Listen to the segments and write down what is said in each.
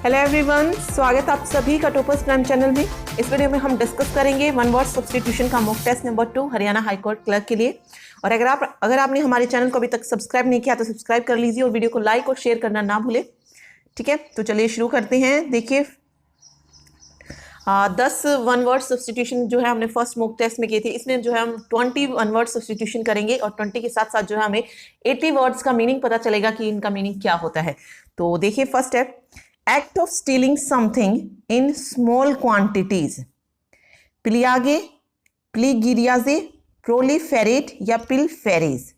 Hello everyone, स्वागत है आप सभी का टॉपर्स प्राइम चैनल में। इस वीडियो में हम डिस्कस करेंगे वन वर्ड सब्स्टिट्यूशन का mock test number 2 Haryana high court clerk के लिए। और अगर आपने हमारे चैनल को अभी तक सब्सक्राइब नहीं किया तो सब्सक्राइब कर लीजिए और वीडियो को लाइक और शेयर करना ना भूलें। ठीक है, तो चलिए शुरू करते हैं। देखिए 10 वन वर्ड सब्स्टिट्यूशन जो है हमने फर्स्ट मॉक टेस्ट में किए थे, इसमें जो है हम 20 वन वर्ड सब्स्टिट्यूशन करेंगे और 20 के साथ साथ जो है हमें 80 वर्ड्स का मीनिंग पता चलेगा कि इनका मीनिंग क्या होता है। तो देखिए फर्स्ट है act of stealing something in small quantities, प्लियागे, प्लीगिरियाजे, प्रोलिफेरेट या पिलफेरेज।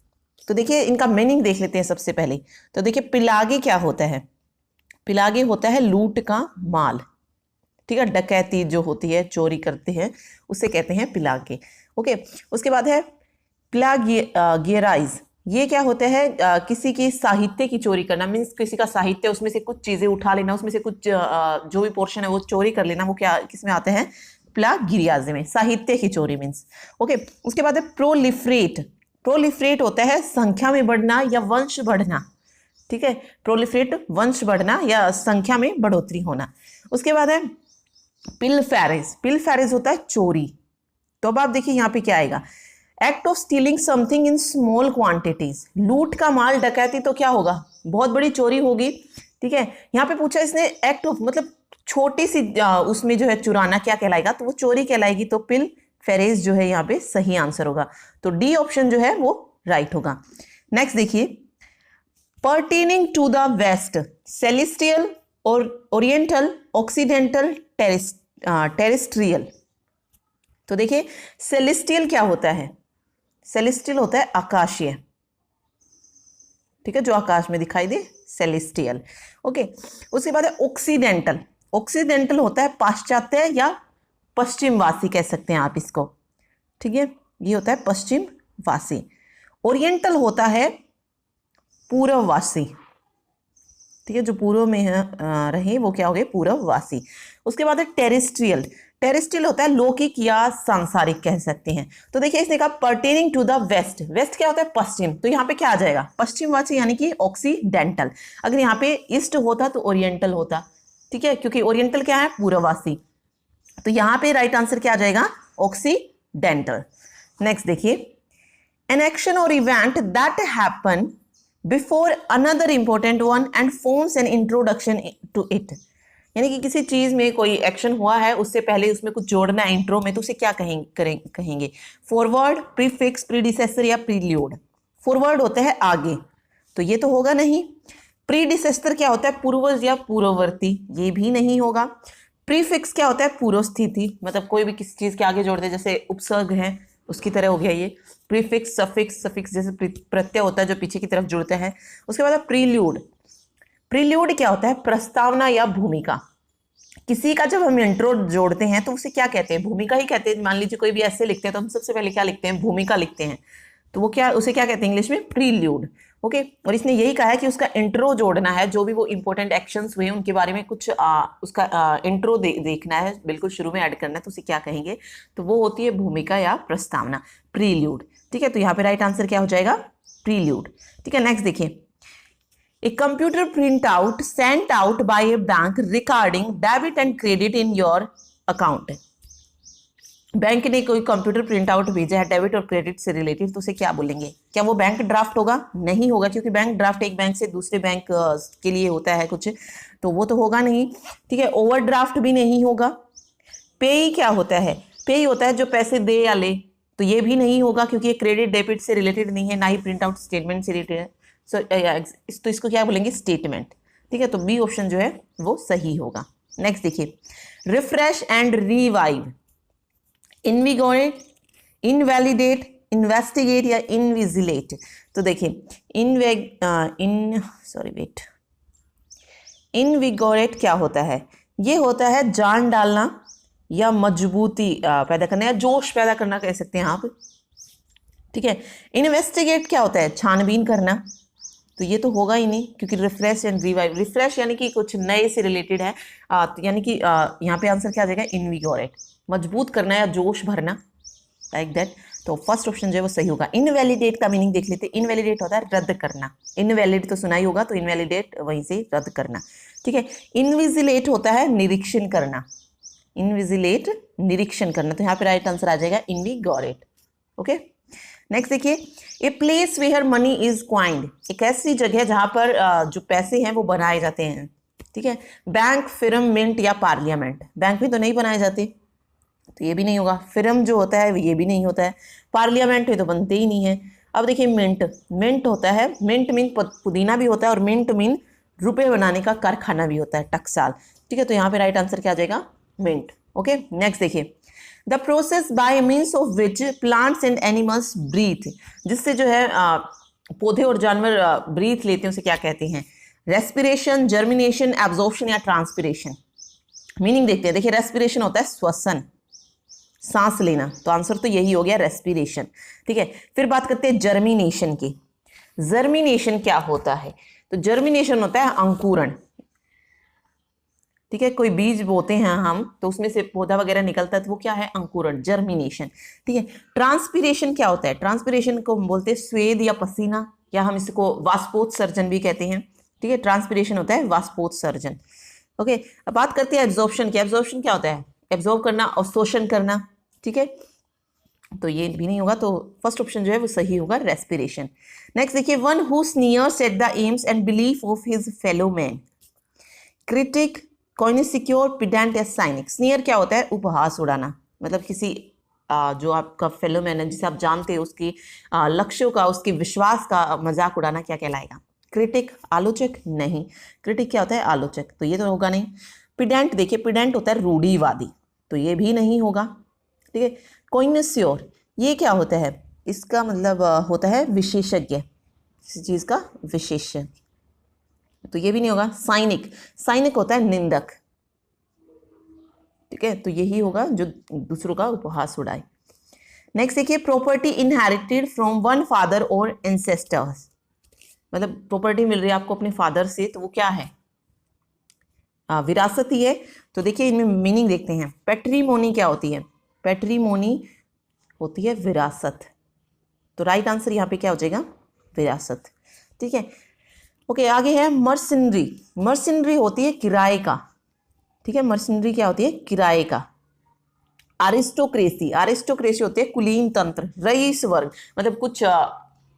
तो देखिए इनका मीनिंग देख लेते हैं सबसे पहले। तो देखिए पिलागे क्या होता है? पिलागे होता है लूट का माल। ठीक है, डकैती जो होती है, चोरी करते हैं, उसे कहते हैं पिलागे। ओके, उसके बाद है प्लागियराइज। ये क्या होता है? किसी की साहित्य की चोरी करना, मीन्स किसी का साहित्य, उसमें से कुछ चीजें उठा लेना, उसमें से कुछ जो भी पोर्शन है वो चोरी कर लेना, वो क्या किसमें आते हैं? प्लागियराइज में, साहित्य की चोरी मीन्स। ओके, उसके बाद है प्रोलिफरेट। प्रोलिफरेट होता है संख्या में बढ़ना या वंश बढ़ना। ठीक है, प्रोलिफरेट वंश बढ़ना या संख्या में बढ़ोतरी होना। उसके बाद है पिलफेरेज। पिलफेरेज होता है चोरी। तो अब आप देखिए यहाँ पे क्या आएगा? Act of stealing something in small quantities. लूट का माल, डकैती तो क्या होगा? बहुत बड़ी चोरी होगी। ठीक है, यहाँ पे पूछा इसने एक्ट ऑफ, मतलब छोटी सी उसमें जो है चुराना क्या कहलाएगा? तो वो चोरी कहलाएगी। तो पिल फेरेज जो है यहाँ पे सही आंसर होगा। तो डी ऑप्शन जो है वो राइट होगा। नेक्स्ट देखिए pertaining to the west, celestial और ओरिएंटल, ऑक्सीडेंटल, टेरेस्ट्रियल। तो देखिए सेलेस्टियल क्या होता है? सेलेस्टियल होता है आकाशीय। ठीक है, जो आकाश में दिखाई दे, सेलेस्टियल। ओके, उसके बाद है ऑक्सीडेंटल। ऑक्सीडेंटल होता है पाश्चात्य या पश्चिमवासी कह सकते हैं आप इसको। ठीक है, ये होता है पश्चिमवासी। ओरिएंटल होता है पूर्ववासी। ठीक है, जो पूर्व में रहे वो क्या हो गए? पूर्ववासी। उसके बाद है टेरेस्ट्रियल। टेरेस्ट्रियल होता है लौकिक या सांसारिक कह सकते हैं। तो देखिए इसने कहा pertaining to the west. West क्या होता है? पश्चिम। तो यहाँ पे क्या आ जाएगा? पश्चिमवासी यानी कि ऑक्सीडेंटल। अगर यहाँ पे ईस्ट होता तो ओरिएंटल होता। ठीक है, क्योंकि ओरिएंटल क्या है? पूर्ववासी। तो यहाँ पे राइट आंसर क्या आ जाएगा? ऑक्सीडेंटल। नेक्स्ट देखिए एन एक्शन और event that happen before another important one and forms an introduction to it. यानी कि किसी चीज में कोई एक्शन हुआ है, उससे पहले उसमें कुछ जोड़ना है इंट्रो में, तो उसे क्या कहेंगे? फॉरवर्ड, प्रीफिक्स, प्रीडिसेसर या प्रील्यूड। फॉरवर्ड होता है आगे, तो ये तो होगा नहीं। प्रीडिसेसर क्या होता है? पूर्वज या पूर्ववर्ती, ये भी नहीं होगा। प्रीफिक्स क्या होता है? पूर्व स्थिति, मतलब कोई भी किसी चीज के आगे जोड़ दे, जैसे उपसर्ग है उसकी तरह हो गया ये। प्रीफिक्स, सफिक्स, सफिक्स जैसे प्रत्यय होता है जो पीछे की तरफ जुड़ता है। उसके बाद प्रील्यूड। प्रील्यूड क्या होता है? प्रस्तावना या भूमिका। किसी का जब हम इंट्रो जोड़ते हैं तो उसे क्या कहते हैं? भूमिका ही कहते हैं। मान लीजिए कोई भी ऐसे लिखते हैं तो हम सबसे पहले क्या लिखते हैं? भूमिका लिखते हैं। तो वो क्या, उसे क्या कहते हैं इंग्लिश में? प्रील्यूड। ओके, और इसने यही कहा है कि उसका इंट्रो जोड़ना है, जो भी वो इंपॉर्टेंट एक्शंस हुए उनके बारे में कुछ उसका इंट्रो देखना है, बिल्कुल शुरू में ऐड करना है, तो उसे क्या कहेंगे? तो वो होती है भूमिका या प्रस्तावना, प्रील्यूड। ठीक है, तो यहाँ पे राइट आंसर क्या हो जाएगा? प्रील्यूड। ठीक है, नेक्स्ट देखिए A computer printout sent out by a bank regarding debit and credit in your account. Bank ने कोई कंप्यूटर प्रिंट आउट भेजा है डेबिट और क्रेडिट से रिलेटेड, तो उसे क्या बोलेंगे? क्या वो बैंक ड्राफ्ट होगा? नहीं होगा, क्योंकि बैंक ड्राफ्ट एक बैंक से दूसरे बैंक के लिए होता है कुछ, तो वो तो होगा नहीं। ठीक है, ओवर ड्राफ्ट भी नहीं होगा। पे क्या होता है? पे होता है जो पैसे दे या ले, तो ये भी नहीं होगा क्योंकि ये क्रेडिट डेबिट से रिलेटेड नहीं है, ना ही प्रिंट आउट स्टेटमेंट से रिलेटेड है। तो इसको क्या बोलेंगे? स्टेटमेंट। ठीक है, तो बी ऑप्शन जो है वो सही होगा। नेक्स्ट देखिए refresh and revive, invigorate, invalidate, investigate या इनविजिलेट। तो देखिए इनविगोरेट क्या होता है? ये होता है जान डालना या मजबूती पैदा करना या जोश पैदा करना कह सकते हैं आप। ठीक है, इन्वेस्टिगेट क्या होता है? छानबीन करना, तो ये तो होगा ही नहीं क्योंकि रिफ्रेश एंड रिवाइव। रिफ्रेश यानी कि कुछ नए से रिलेटेड है, यानी कि यहाँ पे आंसर क्या आ जाएगा? इनविगोरेट, मजबूत करना या जोश भरना। Like that. तो फर्स्ट ऑप्शन जो है वो सही होगा। इनवैलिडेट का मीनिंग देख लेते हैं। इनवैलिडेट होता है रद्द करना। इनवैलिड तो सुना ही होगा, तो इनवैलिडेट वहीं से रद्द करना, ठीक है। इनविजिलेट होता है निरीक्षण करना। इनविजिलेट निरीक्षण करना, तो यहाँ पे राइट आंसर आ जाएगा इनविगोरेट। ओके, नेक्स्ट देखिए, a place where money is coined, एक ऐसी जगह जहां पर जो पैसे हैं वो बनाए जाते हैं, ठीक है। बैंक, फिल्म, मिंट या पार्लियामेंट। बैंक भी तो नहीं बनाए जाते, तो ये भी नहीं होगा। फिल्म जो होता है ये भी नहीं होता है। पार्लियामेंट में तो बनते ही नहीं है। अब देखिए मिंट, मिंट होता है, मिंट मीन पुदीना भी होता है, और मिंट मीन रुपए बनाने का कारखाना भी होता है, टकसाल, ठीक है। तो यहाँ पे राइट आंसर क्या आ जाएगा, मिंट। ओके, नेक्स्ट देखिए, the process by means of which plants and animals breathe, जिससे जो है पौधे और जानवर ब्रीथ लेते हैं, उसे क्या कहते हैं। रेस्पिरेशन, जर्मिनेशन, एब्जॉर्प्शन या ट्रांसपिरेशन। मीनिंग देखते हैं। देखिए रेस्पिरेशन होता है श्वसन, सांस लेना, तो आंसर तो यही हो गया रेस्पिरेशन, ठीक है। फिर बात करते हैं जर्मिनेशन की। जर्मिनेशन क्या होता है, तो जर्मिनेशन होता है अंकुरण, ठीक है। कोई बीज बोते हैं हम, तो उसमें से पौधा वगैरह निकलता है, तो वो क्या है, अंकुरण, जर्मिनेशन, ठीक है। ट्रांसपिरेशन क्या होता है, ट्रांसपिरेशन को हम बोलते हैं स्वेद या पसीना, या हम इसको वाष्पोत्सर्जन भी कहते हैं, ठीक है। ट्रांसपिरेशन होता है वाष्पोत्सर्जन। ओके, अब बात करते हैं एब्जॉर्प्शन की। एब्जॉर्प्शन क्या होता है, एब्जॉर्ब करना, अवशोषण करना, ठीक है। तो ये भी नहीं होगा, तो फर्स्ट ऑप्शन जो है वो सही होगा, रेस्पिरेशन। नेक्स्ट देखिए, one who sneers at the aims and belief of his fellow man, critic, connoisseur, pedant या साइनिक। स्नीयर क्या होता है, उपहास उड़ाना, मतलब किसी जो आपका फेलो मैन है, जिसे आप जानते हो, उसकी लक्ष्यों का, उसके विश्वास का मजाक उड़ाना क्या कहलाएगा। क्रिटिक, आलोचक, नहीं। क्रिटिक क्या होता है, आलोचक, तो ये तो होगा नहीं। पिडेंट, देखिए पिडेंट होता है रूढ़िवादी, तो ये भी नहीं होगा, ठीक है। कॉइनिस्योर, ये क्या होता है, इसका मतलब होता है विशेषज्ञ, किसी चीज का विशेषज्ञ, तो ये भी नहीं होगा। साइनिक, साइनिक होता है निंदक, ठीक है। तो यही होगा जो दूसरों का उपहास उड़ाए। नेक्स्ट देखिए, property inherited from one father और एंसेस्टर्स, मतलब प्रॉपर्टी मिल रही है आपको अपने फादर से, तो वो क्या है, विरासत ही है। तो देखिए इनमें मीनिंग देखते हैं। पैट्रीमोनी क्या होती है, पैट्रीमोनी होती है विरासत, तो राइट आंसर यहाँ पे क्या हो जाएगा, विरासत, ठीक है। ओके, आगे है मर्सिनरी। मर्सिनरी होती है किराए का, ठीक है। मर्सिनरी क्या होती है, किराए का। अरिस्टोक्रेसी, अरिस्टोक्रेसी होती है कुलीन तंत्र, रईस वर्ग, मतलब कुछ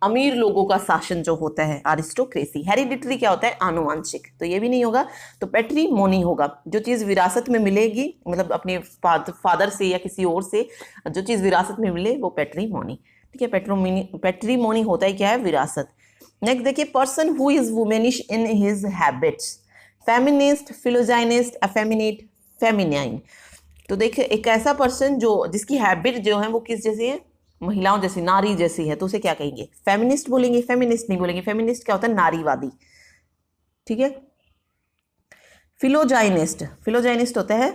अमीर लोगों का शासन जो होता है, अरिस्टोक्रेसी। हेरिडिटरी क्या होता है, आनुवंशिक, तो ये भी नहीं होगा। तो पैट्रीमोनी होगा, जो चीज़ विरासत में मिलेगी, मतलब अपने फादर से या किसी और से जो चीज़ विरासत में मिले, वो पैट्रीमोनी, ठीक है। पैट्रीमोनी होता है क्या है, विरासत। नेक्स्ट देखिए, person who is womanish in his habits, feminist, philogynist, effeminate, feminine. तो देखिए एक ऐसा पर्सन जो जिसकी हैबिट जो है वो किस जैसी है, महिलाओं जैसी, नारी जैसी है, तो उसे क्या कहेंगे, फेमिनिस्ट बोलेंगे, फेमिनिस्ट नहीं बोलेंगे। फेमिनिस्ट क्या होता है, नारीवादी, ठीक है। फिलोजाइनिस्ट, फिलोजाइनिस्ट होता है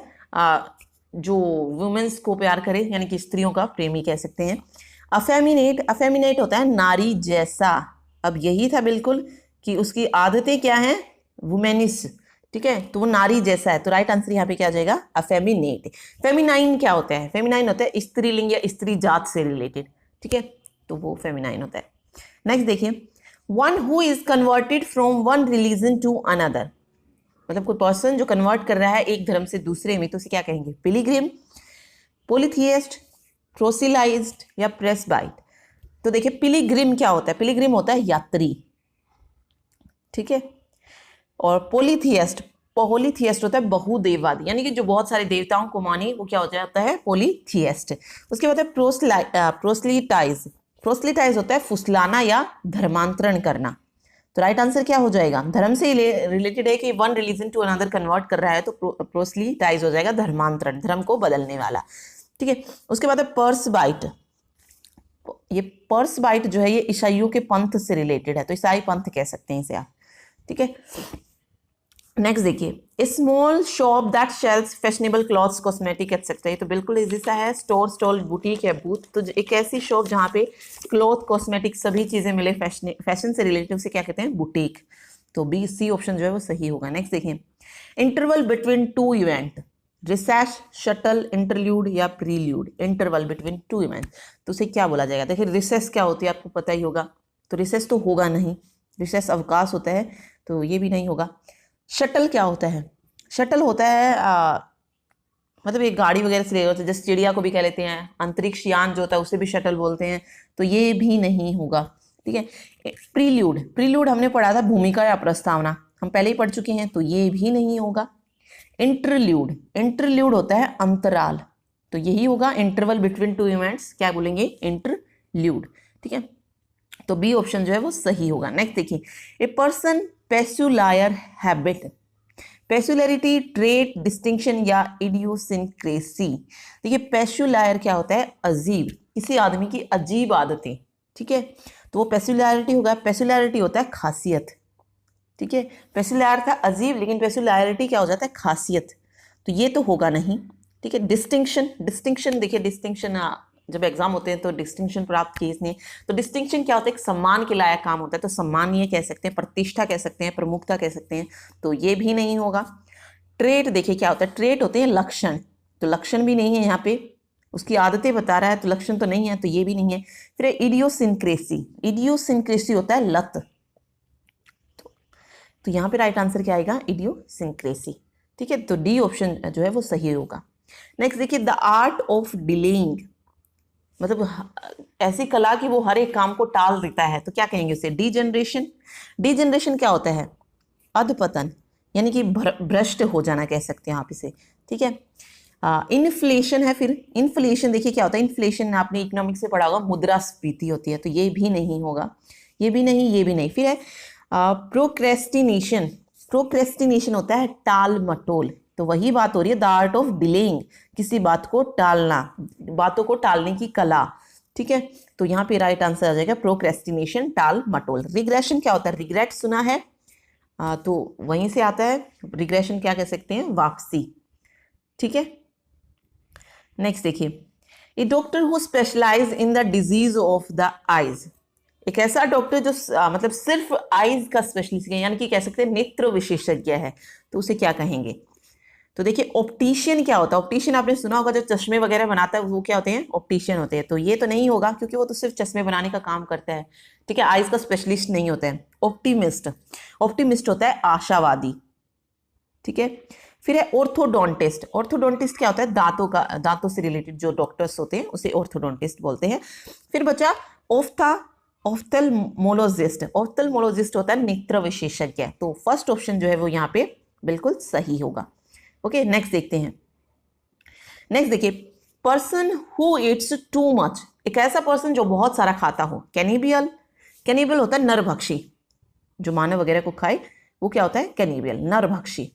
जो वुमेन्स को प्यार करे, यानी कि स्त्रियों का प्रेमी कह सकते हैं। अफेमिनेट, अफेमिनेट होता है नारी जैसा। अब यही था बिल्कुल कि उसकी आदतें क्या हैं, वुमेनिस, ठीक है, तो वो नारी जैसा है, तो राइट आंसर यहाँ पे क्या आ जाएगा, अफेमिनेट। फेमिनाइन क्या होता है, फेमिनाइन होता है स्त्रीलिंग या स्त्री जात से रिलेटेड, ठीक है, तो वो फेमिनाइन होता है। नेक्स्ट देखिए, one who is converted from one religion to another, मतलब कोई पर्सन जो कन्वर्ट कर रहा है एक धर्म से दूसरे में, तो उसे क्या कहेंगे, पिलिग्रिम, पोलिथियस्ट, प्रोसिलाइज्ड या प्रेसबाइट। तो देखिए पिलिग्रिम क्या होता है, पिलिग्रिम होता है यात्री, ठीक है। और पोलिथियस्ट, पोलिथियस्ट होता है बहुदेववादी, यानी कि जो बहुत सारे देवताओं को माने, वो क्या हो जाता है, पोलिथियस्ट। उसके बाद है प्रोस्लिटाइज, प्रोस्लिटाइज होता है फुसलाना या धर्मांतरण करना। तो राइट आंसर क्या हो जाएगा, धर्म से रिलेटेड है कि one religion to another convert कर रहा है, तो प्रोस्लिटाइज हो जाएगा धर्मांतरण, धर्म को बदलने वाला, ठीक है। उसके बाद है पर्स बाइट, ये पर्स बाइट जो है ये ईसाइयों के पंथ से रिलेटेड है, तो ईसाई पंथ कह सकते हैं इसे आप, ठीक है। नेक्स्ट देखिए, small shop that sells fashionable clothes, cosmetic etcetera, ये तो बिल्कुल इजी सा है, स्टोर, स्टॉल, बुटीक या बूथ, तो एक ऐसी शॉप जहाँ पे क्लॉथ, कॉस्मेटिक सभी चीजें मिले, फैशन से रिलेटेड, उसे क्या कहते हैं, बुटीक। तो बी सी ऑप्शन जो है वो सही होगा। नेक्स्ट देखिए, interval between two event, recess, shuttle, interlude या prelude, interval between two event. तो उसे क्या बोला जाएगा? देखिए रिसेस क्या होती है आपको पता ही होगा, तो रिसेस तो होगा नहीं, रिसेस अवकाश होता है, तो ये भी नहीं होगा। शटल क्या होता है? शटल होता है मतलब एक गाड़ी वगैरह से ले होता है, जैसे चिड़िया को भी कह लेते हैं, अंतरिक्ष यान जो होता है उसे भी शटल बोलते हैं, तो ये भी नहीं होगा। ठीक है। प्रील्यूड, प्रील्यूड हमने पढ़ा था भूमिका या प्रस्तावना, हम पहले ही पढ़ चुके हैं, तो ये भी नहीं होगा। इंटरल्यूड, इंटरल्यूड होता है अंतराल, तो यही होगा, इंटरवल बिटवीन टू इवेंट्स क्या बोलेंगे? इंटरल्यूड। ठीक है, तो बी ऑप्शन जो है वो सही होगा। नेक्स्ट देखिए, a person peculiar habit, peculiarity, trait, distinction या इडियोसिंक्रेसी। देखिए पेक्यूलियर क्या होता है? अजीब, किसी आदमी की अजीब आदतें। ठीक है, तो वो पेक्यूलियरिटी होगा। पेक्यूलियरिटी होता है खासियत। ठीक है, पेक्यूलियर था अजीब, लेकिन पेक्यूलियरिटी क्या हो जाता है? खासियत, तो ये तो होगा नहीं। ठीक है, डिस्टिंक्शन, डिस्टिंक्शन देखिए डिस्टिंक्शन जब एग्जाम होते हैं तो डिस्टिंक्शन प्राप्त किए इसने, तो डिस्टिंक्शन क्या होता है? एक सम्मान के लायक काम होता है, तो सम्मानीय कह सकते हैं, प्रतिष्ठा कह सकते हैं, प्रमुखता कह सकते हैं, तो ये भी नहीं होगा। ट्रेट देखिए क्या होता है? ट्रेट होते हैं लक्षण, तो लक्षण भी नहीं है यहाँ पे, उसकी आदतें बता रहा है, तो लक्षण तो नहीं है, तो ये भी नहीं है। फिर इडियोसिंक्रेसी, इडियोसिंक्रेसी होता है लत, तो यहाँ पे राइट आंसर क्या आएगा? इडियोसिंक्रेसी। ठीक है, तो डी ऑप्शन जो है वो सही होगा। नेक्स्ट देखिए, द आर्ट ऑफ डिलेइंग, मतलब ऐसी कला कि वो हर एक काम को टाल देता है, तो क्या कहेंगे उसे? डीजनरेशन। डीजनरेशन क्या होता है? अधपतन, यानी कि भ्रष्ट हो जाना कह सकते हैं आप इसे। ठीक है, इन्फ्लेशन है। फिर इन्फ्लेशन देखिए क्या होता है? इन्फ्लेशन आपने इकोनॉमिक्स से पढ़ा होगा, मुद्रास्फीति होती है, तो ये भी नहीं होगा, ये भी नहीं, ये भी नहीं। फिर है प्रोक्रेस्टिनेशन, प्रोक्रेस्टिनेशन होता है टाल मटोल, तो वही बात हो रही है, द आर्ट ऑफ डिलेइंग, किसी बात को टालना, बातों को टालने की कला। ठीक है, तो यहाँ पे राइट आंसर आ जाएगा प्रोक्रेस्टिनेशन, टाल मटोल। रिग्रेशन क्या होता है? रिग्रेट सुना है, तो वहीं से आता है। रिग्रेशन क्या कह सकते हैं? वापसी। ठीक है, नेक्स्ट देखिए, a doctor who specialise in the disease of the eyes, एक ऐसा डॉक्टर जो मतलब सिर्फ आईज का स्पेशलिस्ट है, यानी कि कह सकते हैं नेत्र विशेषज्ञ है, तो उसे क्या कहेंगे? तो देखिए ऑप्टिशियन क्या होता है? ऑप्टिशियन आपने सुना होगा, जो चश्मे वगैरह बनाता है वो क्या होते हैं? ऑप्टिशियन होते हैं, तो ये तो नहीं होगा क्योंकि वो तो सिर्फ चश्मे बनाने का काम करता है। ठीक है, आईज का स्पेशलिस्ट नहीं होता है। ऑप्टिमिस्ट, ऑप्टिमिस्ट होता है आशावादी। ठीक है, फिर है ऑर्थोडोंटिस्ट, ऑर्थोडोंटिस्ट क्या होता है? दांतों का, दांतों से रिलेटेड जो डॉक्टर्स होते हैं उसे ऑर्थोडोंटिस्ट बोलते हैं। फिर बचा ऑफ्थल्मोलॉजिस्ट, ऑफ्थल्मोलॉजिस्ट होता है नेत्र विशेषज्ञ, तो फर्स्ट ऑप्शन जो है वो यहाँ पे बिल्कुल सही होगा। ओके, नेक्स्ट देखते हैं। नेक्स्ट देखिए, person who Yeats too much, एक ऐसा पर्सन जो बहुत सारा खाता हो। कैनिबियल, कैनिबियल होता है नरभक्षी, जो मानव वगैरह को खाए वो क्या होता है? कैनिबियल, नरभक्षी।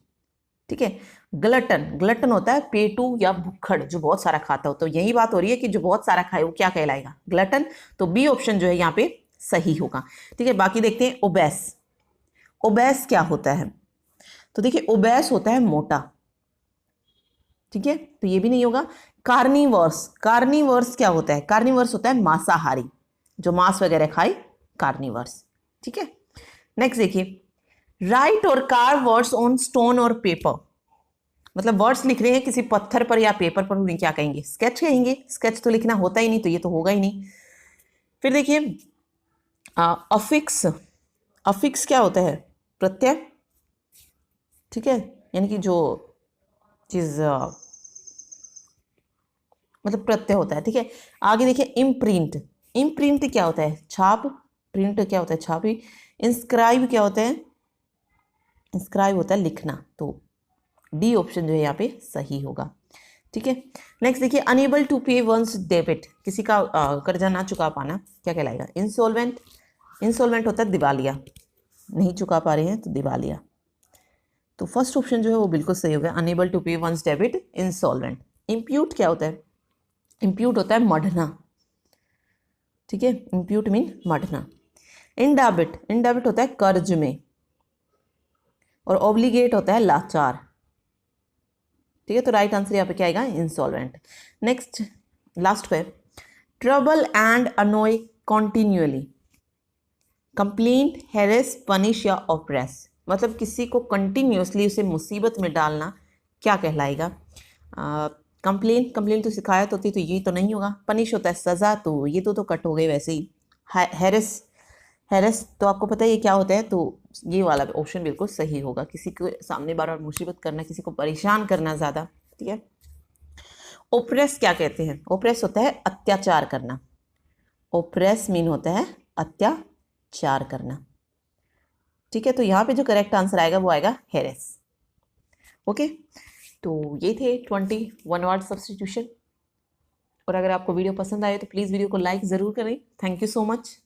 ठीक है, ग्लटन, ग्लटन होता है पेटू या भुक्खड़, जो बहुत सारा खाता हो, तो यही बात हो रही है कि जो बहुत सारा खाए वो क्या कहलाएगा? ग्लटन, तो बी ऑप्शन जो है यहाँ पे सही होगा। ठीक है, बाकी देखते हैं ओबेस, ओबेस क्या होता है? तो देखिए ओबेस होता है मोटा। ठीक है, तो ये भी नहीं होगा। कार्निवर्स, कार्निवर्स क्या होता है? कार्निवर्स होता है मांसाहारी, जो मांस वगैरह खाए, कार्निवर्स। ठीक है, नेक्स्ट देखिए, राइट और कार्व वर्ड्स ऑन स्टोन और पेपर, मतलब वर्ड्स लिख रहे हैं किसी पत्थर पर या पेपर पर, उन्हें क्या कहेंगे? स्केच कहेंगे। स्केच तो लिखना होता ही नहीं, तो ये तो होगा ही नहीं। फिर देखिए अफिक्स, अफिक्स क्या होता है? प्रत्यय। ठीक है, यानी कि जो चीज मतलब प्रत्यय होता है। ठीक है, आगे देखिए इम्प्रिंट, इम्प्रिंट क्या होता है? छाप। प्रिंट क्या होता है? छाप। इंस्क्राइब क्या होता है? इंस्क्राइब होता है लिखना, तो डी ऑप्शन जो है यहाँ पे सही होगा। ठीक है, नेक्स्ट देखिए, अनेबल टू पे वंस डेबिट, किसी का कर्जा ना चुका पाना क्या कहलाएगा? इंसॉल्वेंट, इंसॉल्वेंट होता है दिवालिया, नहीं चुका पा रहे हैं तो दिवालिया, तो फर्स्ट ऑप्शन जो है वो बिल्कुल सही होगा, अनेबल टू पे वंस डेबिट, इंसॉल्वेंट। इम्प्यूट क्या होता है? इम्प्यूट होता है मढ़ना। ठीक है, इम्प्यूट मीन मढ़ना। इंडेबिट, इंडेबिट होता है कर्ज में, और ऑब्लिगेट होता है लाचार। ठीक है, तो राइट आंसर यहाँ पे क्या आएगा? इंसॉल्वेंट। नेक्स्ट लास्ट पे, trouble and annoy continually, complaint, harass, punish या ऑप्रेस, मतलब किसी को कंटिन्यूअसली उसे मुसीबत में डालना क्या कहलाएगा? कंप्लेन, कंप्लेन तो शिकायत होती तो ये तो नहीं होगा। पनिश होता है सज़ा, तो ये तो कट हो गई वैसे ही। हैरेस, हैरेस तो आपको पता है ये क्या होता है, तो ये वाला ऑप्शन बिल्कुल सही होगा। किसी के सामने बार बार मुसीबत करना, किसी को परेशान करना ज़्यादा, ठीक है। ओप्रेस क्या कहते हैं? ओप्रेस होता है अत्याचार करना। ओप्रेस मीन होता है अत्याचार करना, ठीक है। तो यहाँ पे जो करेक्ट आंसर आएगा वो आएगा हेरेस। ओके, तो ये थे 21 वर्ड सब्स्टिट्यूशन। और अगर आपको वीडियो पसंद आए तो प्लीज़ वीडियो को लाइक ज़रूर करें। Thank you so much.